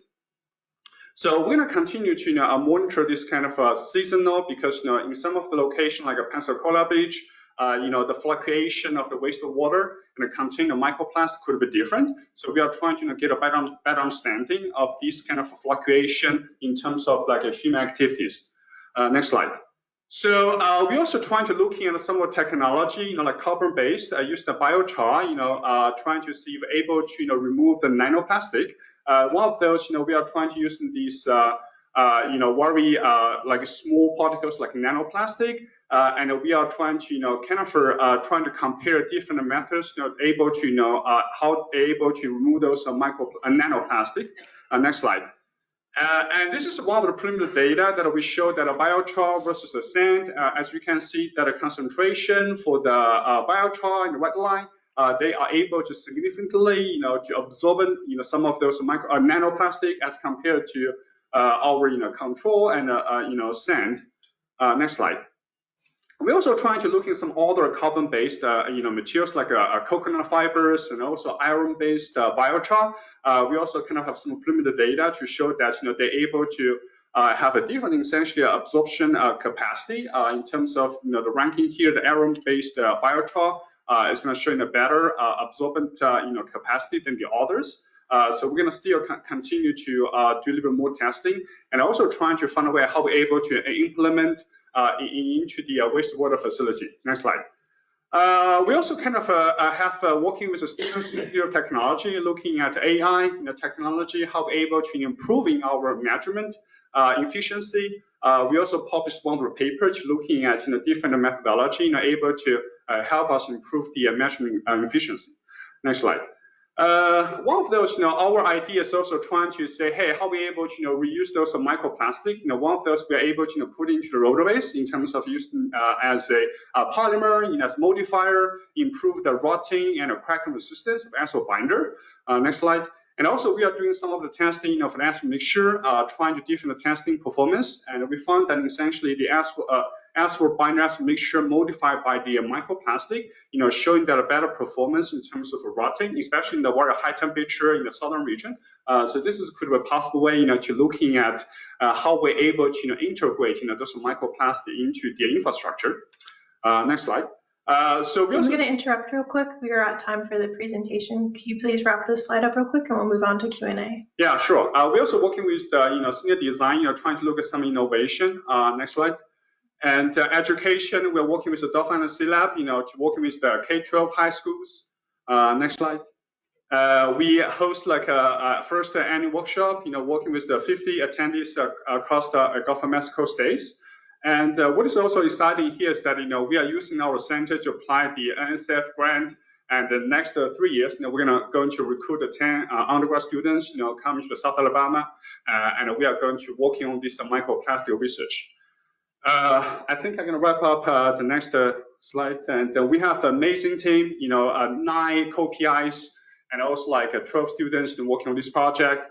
So we're going to continue to monitor this kind of seasonal because in some of the location like a Pensacola Beach, the fluctuation of the wastewater and the content of microplastic could be different. So we are trying to get a better understanding of this kind of fluctuation in terms of like human activities. Next slide. So we're also trying to looking at some of the technology, like carbon-based. I use the biochar, trying to see if we're able to remove the nanoplastic. One of those, we are trying to use these, very like small particles like nanoplastic, and we are trying to kind of trying to compare different methods, able to how they're able to remove those nanoplastic. Next slide. And this is one of the preliminary data that we showed that a biochar versus the sand. As you can see, that a concentration for the biochar in the red line, they are able to significantly, to absorb, some of those nanoplastic as compared to our, control and, sand. Next slide. We're also trying to look at some other carbon-based, materials like coconut fibers and also iron-based biochar. We also kind of have some preliminary data to show that they're able to have a different essentially absorption capacity in terms of the ranking here. The iron-based biochar is going to show a better absorbent capacity than the others. So we're going to still continue to do a little bit more testing and also trying to find a way how we're able to implement into the wastewater facility. Next slide. We also kind of have working with the students in the field of technology, looking at AI technology, how we're able to improving our measurement efficiency. We also published one of the papers looking at different methodology, able to help us improve the measurement efficiency. Next slide. One of those, our idea is also trying to say, hey, how are we able to, reuse those microplastic? One of those we are able to put into the roadways in terms of using as a polymer, as modifier, improve the rotting and cracking resistance as a binder. Next slide. And also we are doing some of the testing of an asphalt mixture, trying to different the testing performance, and we found that essentially the asphalt binder asphalt mixture modified by the microplastic, showing that a better performance in terms of rotting, especially in the very high temperature in the southern region. So this is could be a possible way, to looking at how we're able to integrate, those microplastic into the infrastructure. Next slide. So I'm going to interrupt real quick. We are at time for the presentation. Could you please wrap this slide up real quick and we'll move on to Q&A? Yeah, sure. We're also working with the senior design, trying to look at some innovation. Next slide. And education, we're working with the Dolphin and Sea Lab, to working with the K-12 high schools. Next slide. We host like a first annual workshop, working with the 50 attendees across the Gulf of Mexico states. And what is also exciting here is that, we are using our center to apply the NSF grant. And the next 3 years, we're going to recruit 10 undergrad students, coming to South Alabama. And we are going to working on this microplastic research. I think I'm going to wrap up the next slide. And we have an amazing team, 9 co-PIs and also like 12 students working on this project.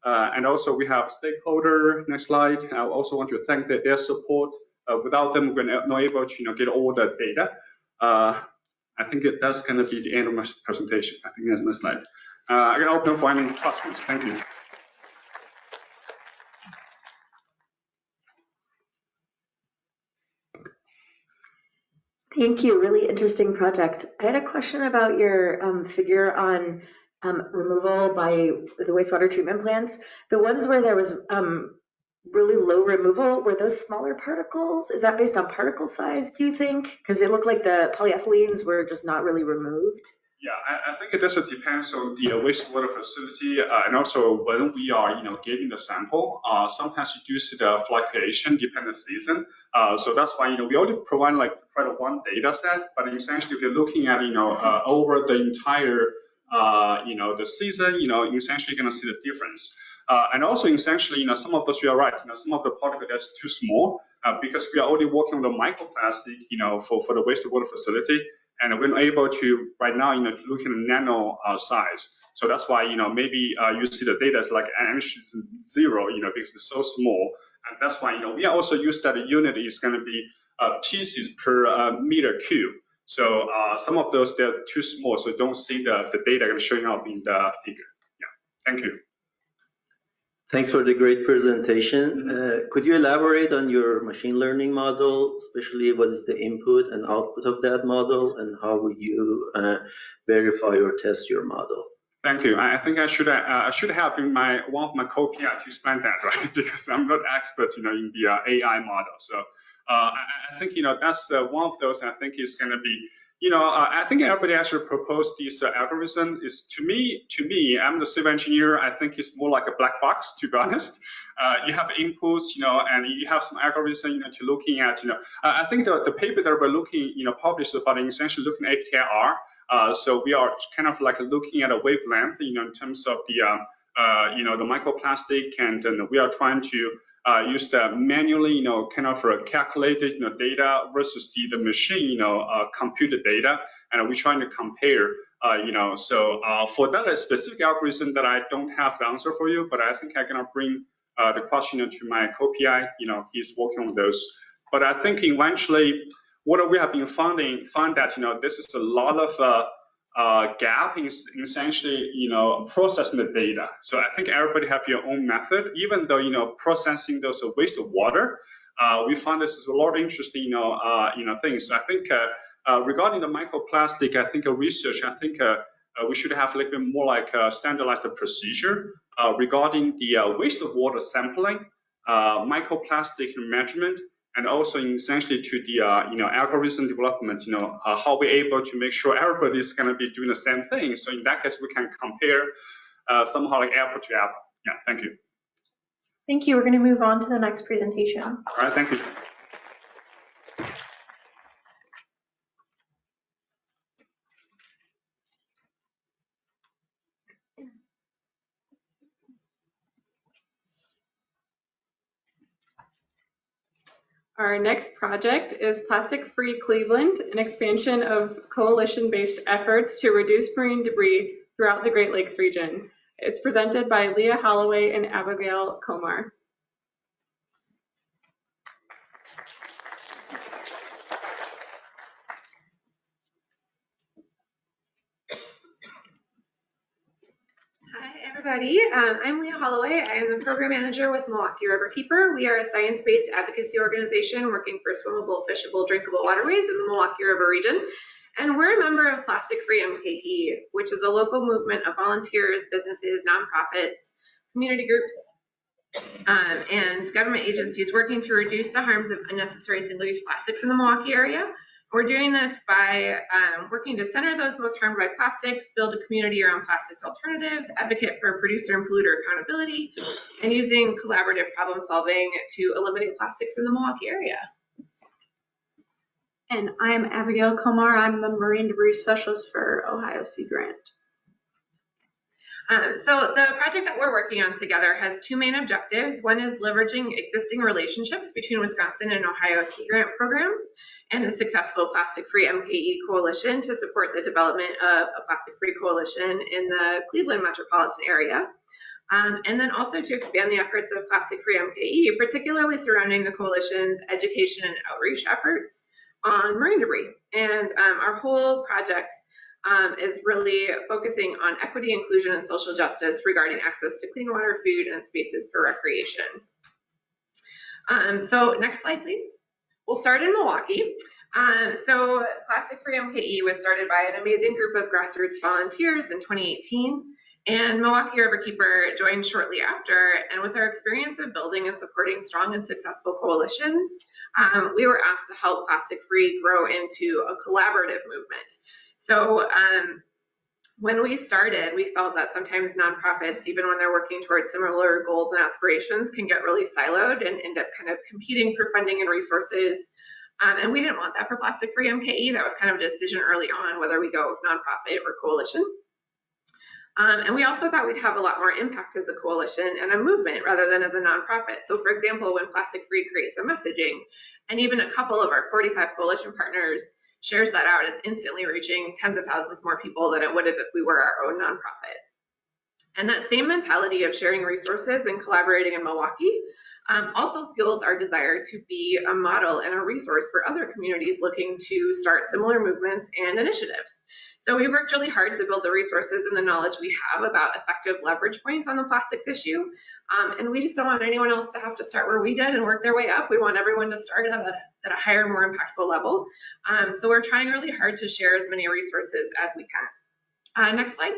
And also we have stakeholder. Next slide. I also want to thank their support. Without them, we're not able to get all the data. I think that's going to be the end of my presentation. I think that's the next slide. I'm going to open for any questions. Thank you. Thank you. Really interesting project. I had a question about your figure on removal by the wastewater treatment plants. The ones where there was really low removal, were those smaller particles? Is that based on particle size, do you think? Because it looked like the polyethylenes were just not really removed. Yeah, I think it does depends on the wastewater facility and also when we are, getting the sample. Sometimes you do see the fluctuation depending on the season. So that's why, we only provide like quite a one data set. But essentially, if you're looking at, over the entire, the season, essentially you're going to see the difference. And also, essentially, some of those you're right. Some of the particles that's too small because we are only working on the microplastic, for the wastewater facility. And we're not able to right now, look at the nano size. So that's why, maybe you see the data is like N0, because it's so small. And that's why, we also use that unit is going to be pieces per meter cube. So some of those, they're too small, so don't see the data showing up in the figure. Yeah, thank you. Thanks for the great presentation. Could you elaborate on your machine learning model, especially what is the input and output of that model, and how would you verify or test your model? Thank you. I think I should have been one of my co-PI to explain that, right? Because I'm not expert, in the AI model. So I think, that's one of those. I think is going to be. I think everybody actually proposed this algorithm. Is to me, I'm the civil engineer. I think it's more like a black box, to be honest. You have inputs, and you have some algorithm, to looking at, I think the paper that we're looking, published about essentially looking at FTIR. So we are kind of like looking at a wavelength, in terms of the the microplastic, and we are trying to use the manually, kind of calculated, data versus the machine, computed data, and we're trying to compare, So for that specific algorithm that I don't have the answer for you, but I think I can bring the question to my co-PI. He's working on those. But I think eventually, what we have been found that this is a lot of gap in essentially processing the data. So I think everybody have your own method, even though processing those waste of water. We found this is a lot of interesting things. So I think regarding the microplastic, I think research. I think we should have a little bit more like a standardized procedure regarding the waste of water sampling, microplastic measurement, and also essentially to the algorithm development. How we're able to make sure everybody's going to be doing the same thing. So in that case, we can compare somehow like apple to apple. Yeah, thank you. Thank you. We're going to move on to the next presentation. All right, thank you. Our next project is Plastic Free Cleveland, an expansion of coalition-based efforts to reduce marine debris throughout the Great Lakes region. It's presented by Leah, Holloway, and Abigail Comar. Everybody. I'm Leah Holloway. I am the program manager with Milwaukee Riverkeeper. We are a science-based advocacy organization working for swimmable, fishable, drinkable waterways in the Milwaukee River region. And we're a member of Plastic Free MKE, which is a local movement of volunteers, businesses, nonprofits, community groups, and government agencies working to reduce the harms of unnecessary single-use plastics in the Milwaukee area. We're doing this by working to center those most harmed by plastics, build a community around plastics alternatives, advocate for producer and polluter accountability, and using collaborative problem solving to eliminate plastics in the Milwaukee area. And I'm Abigail Comar. I'm the Marine Debris Specialist for Ohio Sea Grant. So the project that we're working on together has two main objectives. One is leveraging existing relationships between Wisconsin and Ohio Sea Grant programs and the successful Plastic Free MKE Coalition to support the development of a plastic free coalition in the Cleveland metropolitan area. And then also to expand the efforts of Plastic Free MKE, particularly surrounding the coalition's education and outreach efforts on marine debris. And our whole project is really focusing on equity, inclusion, and social justice regarding access to clean water, food, and spaces for recreation. So next slide, please. We'll start in Milwaukee. So Plastic Free MKE was started by an amazing group of grassroots volunteers in 2018, and Milwaukee Riverkeeper joined shortly after. And with our experience of building and supporting strong and successful coalitions, we were asked to help Plastic Free grow into a collaborative movement. So when we started, we felt that sometimes nonprofits, even when they're working towards similar goals and aspirations, can get really siloed and end up kind of competing for funding and resources. And we didn't want that for Plastic Free MKE. That was kind of a decision early on whether we go nonprofit or coalition. And we also thought we'd have a lot more impact as a coalition and a movement rather than as a nonprofit. So for example, when Plastic Free creates a messaging, and even a couple of our 45 coalition partners shares that out, it's instantly reaching tens of thousands more people than it would have if we were our own nonprofit. And that same mentality of sharing resources and collaborating in Milwaukee also fuels our desire to be a model and a resource for other communities looking to start similar movements and initiatives. So we worked really hard to build the resources and the knowledge we have about effective leverage points on the plastics issue. And we just don't want anyone else to have to start where we did and work their way up. We want everyone to start at a higher, more impactful level. So we're trying really hard to share as many resources as we can. Next slide.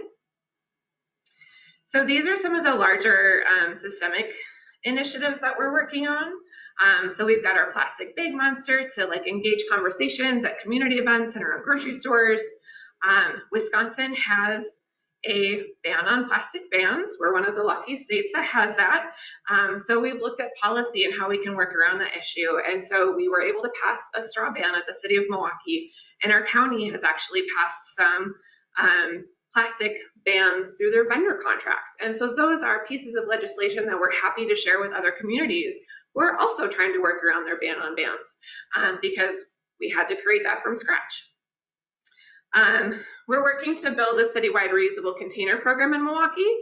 So these are some of the larger systemic initiatives that we're working on. So we've got our plastic bag monster to engage conversations at community events and around grocery stores. Wisconsin has a ban on plastic bans. We're one of the lucky states that has that. So we've looked at policy and how we can work around that issue. And so we were able to pass a straw ban at the city of Milwaukee, and our county has actually passed some plastic bans through their vendor contracts. And so those are pieces of legislation that we're happy to share with other communities. We're also trying to work around their ban on bans because we had to create that from scratch. We're working to build a citywide reusable container program in Milwaukee.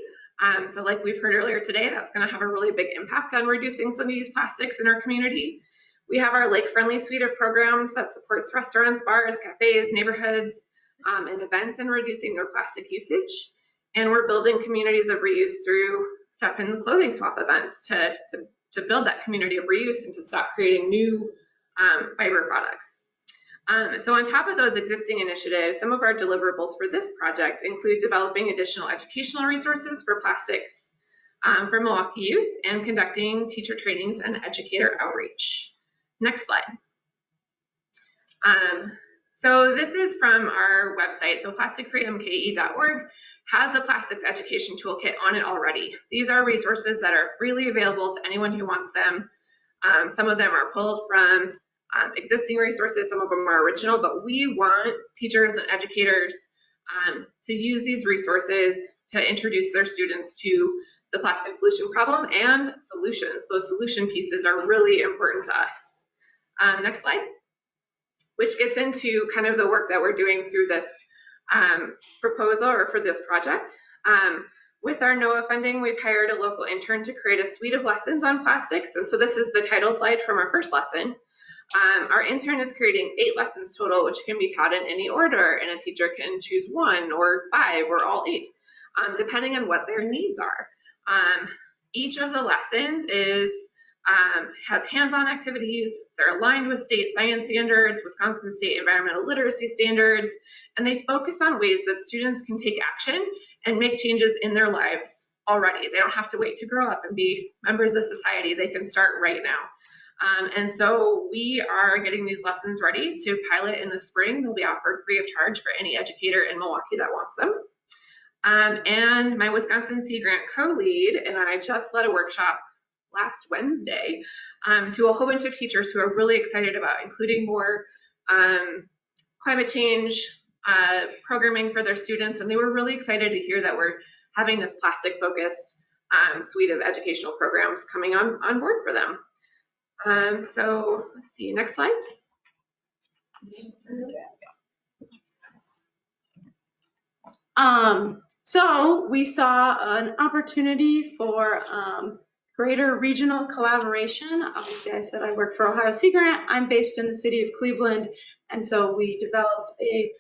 So like we've heard earlier today, that's going to have a really big impact on reducing single-use plastics in our community. We have our lake-friendly suite of programs that supports restaurants, bars, cafes, neighborhoods, and events in reducing their plastic usage. And we're building communities of reuse through step and clothing swap events to build that community of reuse and to stop creating new fiber products. So on top of those existing initiatives, some of our deliverables for this project include developing additional educational resources for plastics for Milwaukee youth and conducting teacher trainings and educator outreach. Next slide. So this is from our website. So plasticfreemke.org has a plastics education toolkit on it already. These are resources that are freely available to anyone who wants them. Some of them are pulled from existing resources, some of them are original, but we want teachers and educators to use these resources to introduce their students to the plastic pollution problem and solutions. Those solution pieces are really important to us. Next slide, which gets into kind of the work that we're doing through this proposal or for this project. With our NOAA funding, we've hired a local intern to create a suite of lessons on plastics. And so this is the title slide from our first lesson. Our intern is creating 8 lessons total, which can be taught in any order, and a teacher can choose 1 or 5 or all 8, depending on what their needs are. Each of the lessons has hands-on activities. They're aligned with state science standards, Wisconsin State Environmental Literacy Standards, and they focus on ways that students can take action and make changes in their lives already. They don't have to wait to grow up and be members of society. They can start right now. And so we are getting these lessons ready to pilot in the spring. They'll be offered free of charge for any educator in Milwaukee that wants them. And my Wisconsin Sea Grant co-lead and I just led a workshop last Wednesday to a whole bunch of teachers who are really excited about including more climate change programming for their students. And they were really excited to hear that we're having this plastic-focused suite of educational programs coming on board for them. So let's see, next slide. So we saw an opportunity for greater regional collaboration. Obviously, I said I work for Ohio Sea Grant. I'm based in the city of Cleveland, and so we developed a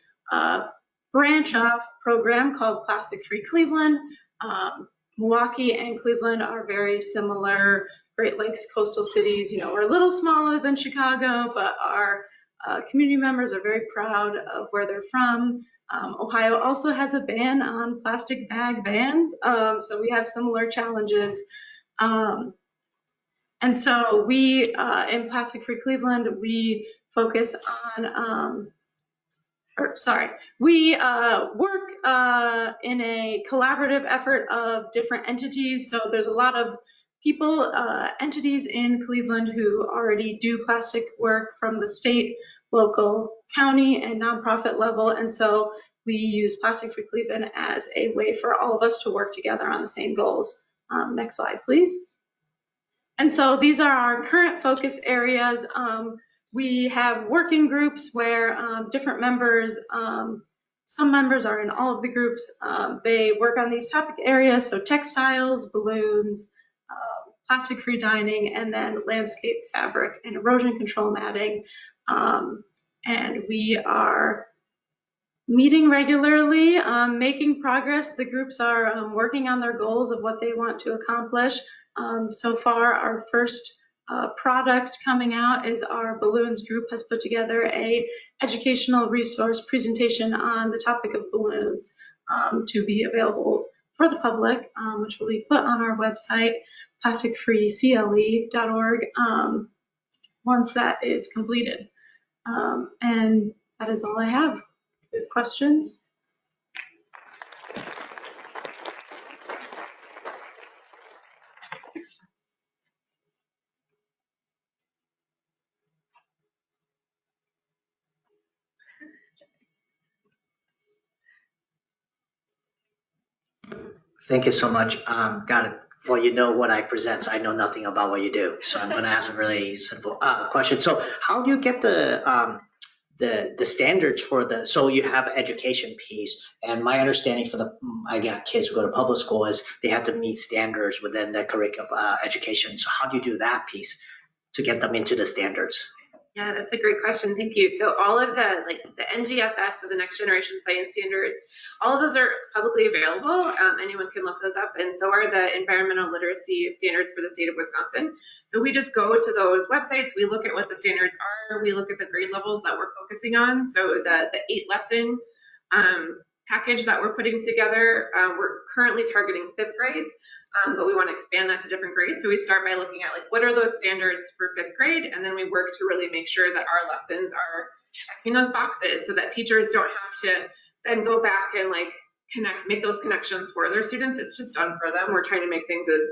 branch off program called Plastic Free Cleveland. Milwaukee and Cleveland are very similar Great Lakes coastal cities. You know, we're a little smaller than Chicago, but our community members are very proud of where they're from. Ohio also has a ban on plastic bag bans, so we have similar challenges. And so we, in Plastic Free Cleveland, we focus on, we work in a collaborative effort of different entities. So there's a lot of people, entities in Cleveland who already do plastic work from the state, local, county, and nonprofit level. And so we use Plastic Free Cleveland as a way for all of us to work together on the same goals. Next slide, please. And so these are our current focus areas. We have working groups where different members, some members are in all of the groups. They work on these topic areas, so textiles, balloons, plastic-free dining, and then landscape fabric and erosion control matting. And we are meeting regularly, making progress. The groups are working on their goals of what they want to accomplish. So far, our first product coming out is our balloons group has put together a educational resource presentation on the topic of balloons to be available for the public, which will be put on our website, plasticfreecle.org, once that is completed. And that is all I have. Good questions? Thank you so much. Got it. Well, you know what I present, so I know nothing about what you do. So I'm going to ask a really simple question. So how do you get the standards for the, so you have education piece, and my understanding for I got kids who go to public school is they have to meet standards within the curriculum education. So how do you do that piece to get them into the standards? Yeah, that's a great question. Thank you. So all of the NGSS, so the Next Generation Science Standards, all of those are publicly available. Anyone can look those up, and so are the environmental literacy standards for the state of Wisconsin. So we just go to those websites, we look at what the standards are, we look at the grade levels that we're focusing on. So the 8-lesson package that we're putting together, we're currently targeting 5th grade. But we want to expand that to different grades. So we start by looking at what are those standards for 5th grade, and then we work to really make sure that our lessons are checking those boxes so that teachers don't have to then go back and make those connections for their students. It's just done for them. We're trying to make things as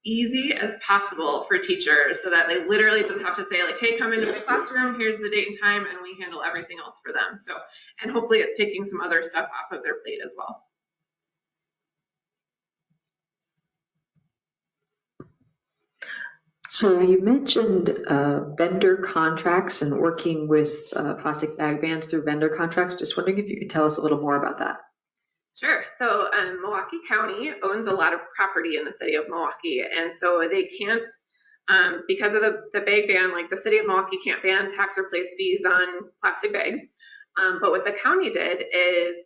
easy as possible for teachers so that they literally don't have to say hey, come into my classroom, here's the date and time, and we handle everything else for them. So, and hopefully it's taking some other stuff off of their plate as well. So you mentioned vendor contracts and working with plastic bag bans through vendor contracts. Just wondering if you could tell us a little more about that. Sure. So Milwaukee County owns a lot of property in the city of Milwaukee, and so they can't, because of the bag ban, the city of Milwaukee can't ban tax or place fees on plastic bags. But what the county did is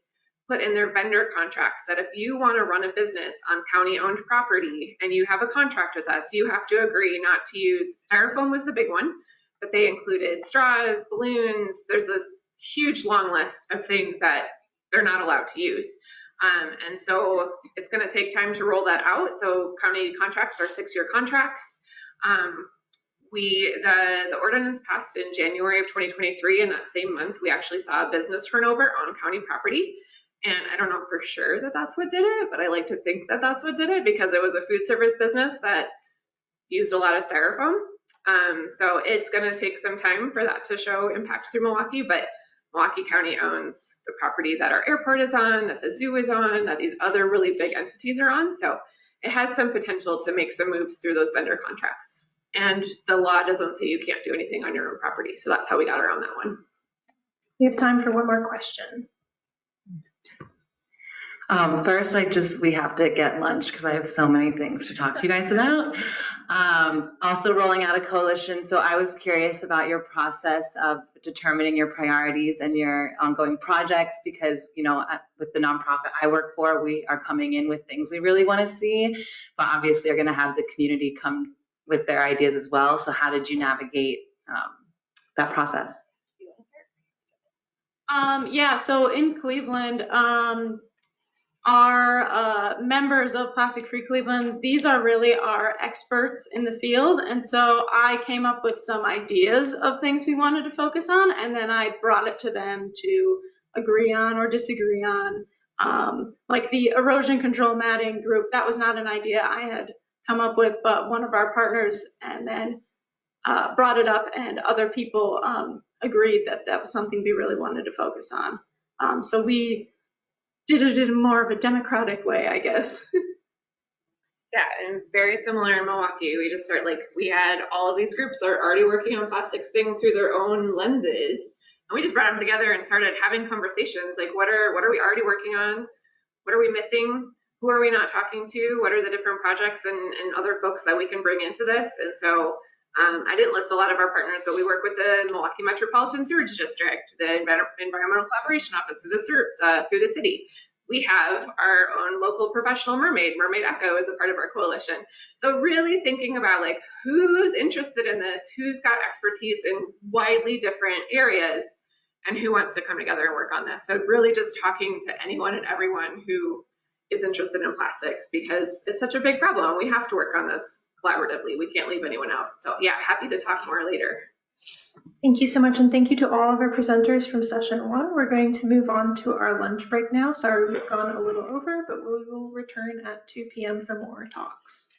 put in their vendor contracts that if you want to run a business on county-owned property and you have a contract with us, you have to agree not to use, styrofoam was the big one, but they included straws, balloons. There's this huge long list of things that they're not allowed to use. And so it's going to take time to roll that out. So county contracts are 6-year contracts. The ordinance passed in January of 2023, and that same month we actually saw a business turnover on county property. And I don't know for sure that that's what did it, but I like to think that that's what did it because it was a food service business that used a lot of styrofoam. So it's going to take some time for that to show impact through Milwaukee, but Milwaukee County owns the property that our airport is on, that the zoo is on, that these other really big entities are on. So it has some potential to make some moves through those vendor contracts. And the law doesn't say you can't do anything on your own property. So that's how we got around that one. We have time for one more question. First, we have to get lunch because I have so many things to talk to you guys about. Also rolling out a coalition. So I was curious about your process of determining your priorities and your ongoing projects because, with the nonprofit I work for, we are coming in with things we really want to see, but obviously are going to have the community come with their ideas as well. So how did you navigate that process? Yeah, so in Cleveland, our members of Plastic Free Cleveland, these are really our experts in the field. And so I came up with some ideas of things we wanted to focus on, and then I brought it to them to agree on or disagree on. Like the erosion control matting group, that was not an idea I had come up with, but one of our partners and then brought it up, and other people agreed that that was something we really wanted to focus on. So we did it in more of a democratic way, I guess. Yeah, and very similar in Milwaukee. We just we had all of these groups that are already working on plastics thing through their own lenses. And we just brought them together and started having conversations. What are we already working on? What are we missing? Who are we not talking to? What are the different projects and other folks that we can bring into this? And so I didn't list a lot of our partners, but we work with the Milwaukee Metropolitan Sewerage District, the Environmental Collaboration Office through the city. We have our own local professional mermaid Echo is a part of our coalition. So really thinking about who's interested in this, who's got expertise in widely different areas, and who wants to come together and work on this. So really just talking to anyone and everyone who is interested in plastics because it's such a big problem. We have to work on this collaboratively. We can't leave anyone out. So yeah, happy to talk more later. Thank you so much, and thank you to all of our presenters from session 1. We're going to move on to our lunch break now. Sorry we've gone a little over, but we will return at 2 p.m. for more talks.